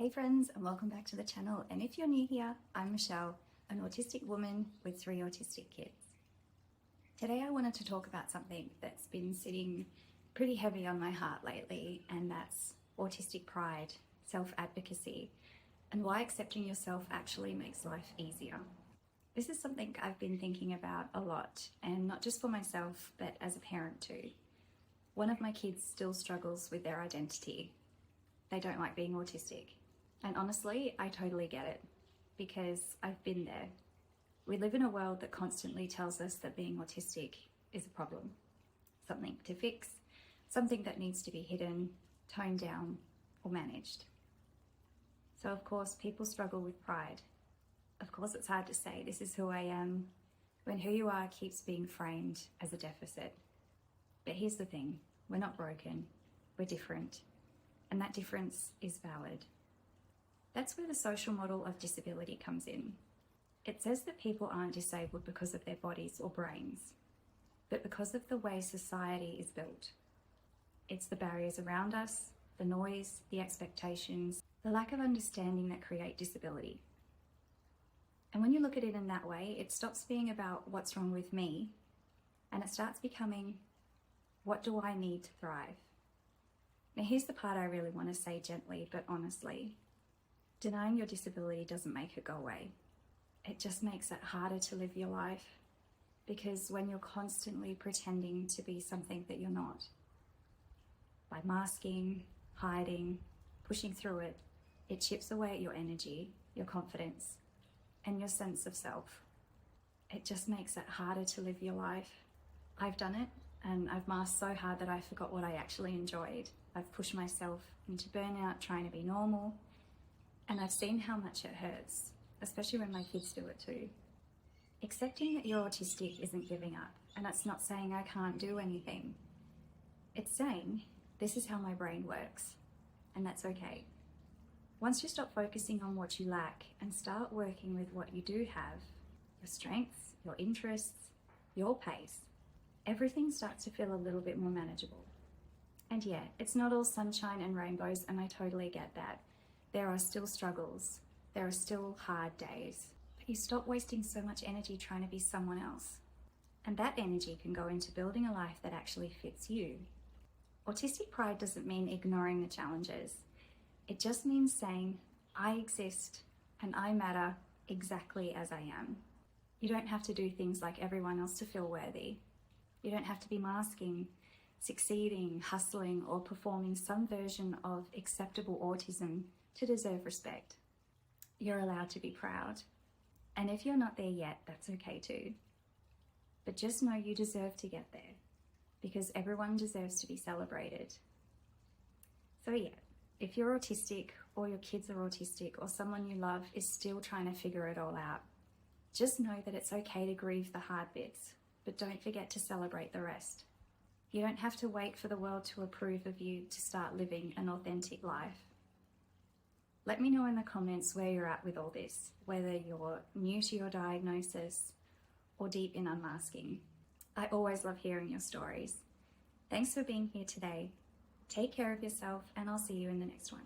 Hey friends, and welcome back to the channel. And if you're new here, I'm Michelle, an autistic woman with 3 autistic kids. Today I wanted to talk about something that's been sitting pretty heavy on my heart lately, and that's autistic pride, self-advocacy, and why accepting yourself actually makes life easier. This is something I've been thinking about a lot, and not just for myself, but as a parent too. One of my kids still struggles with their identity. They don't like being autistic. And honestly, I totally get it, because I've been there. We live in a world that constantly tells us that being autistic is a problem, something to fix, something that needs to be hidden, toned down, or managed. So of course, people struggle with pride. Of course, it's hard to say, this is who I am, when who you are keeps being framed as a deficit. But here's the thing, we're not broken, we're different, and that difference is valid. That's where the social model of disability comes in. It says that people aren't disabled because of their bodies or brains, but because of the way society is built. It's the barriers around us, the noise, the expectations, the lack of understanding that create disability. And when you look at it in that way, it stops being about what's wrong with me, and it starts becoming, what do I need to thrive? Now here's the part I really want to say gently but honestly. Denying your disability doesn't make it go away. It just makes it harder to live your life, because when you're constantly pretending to be something that you're not, by masking, hiding, pushing through it, it chips away at your energy, your confidence, and your sense of self. It just makes it harder to live your life. I've done it, and I've masked so hard that I forgot what I actually enjoyed. I've pushed myself into burnout trying to be normal, and I've seen how much it hurts, especially when my kids do it too. Accepting that you're autistic isn't giving up, and it's not saying I can't do anything. It's saying, this is how my brain works, and that's okay. Once you stop focusing on what you lack and start working with what you do have, your strengths, your interests, your pace, everything starts to feel a little bit more manageable. And yeah, it's not all sunshine and rainbows, and I totally get that. There are still struggles, there are still hard days, but you stop wasting so much energy trying to be someone else. And that energy can go into building a life that actually fits you. Autistic pride doesn't mean ignoring the challenges. It just means saying, I exist and I matter exactly as I am. You don't have to do things like everyone else to feel worthy. You don't have to be masking, succeeding, hustling, or performing some version of acceptable autism to deserve respect. You're allowed to be proud. And if you're not there yet, that's okay too. But just know you deserve to get there, because everyone deserves to be celebrated. So yeah, if you're autistic, or your kids are autistic, or someone you love is still trying to figure it all out, just know that it's okay to grieve the hard bits, but don't forget to celebrate the rest. You don't have to wait for the world to approve of you to start living an authentic life. Let me know in the comments where you're at with all this, whether you're new to your diagnosis or deep in unmasking. I always love hearing your stories. Thanks for being here today. Take care of yourself, and I'll see you in the next one.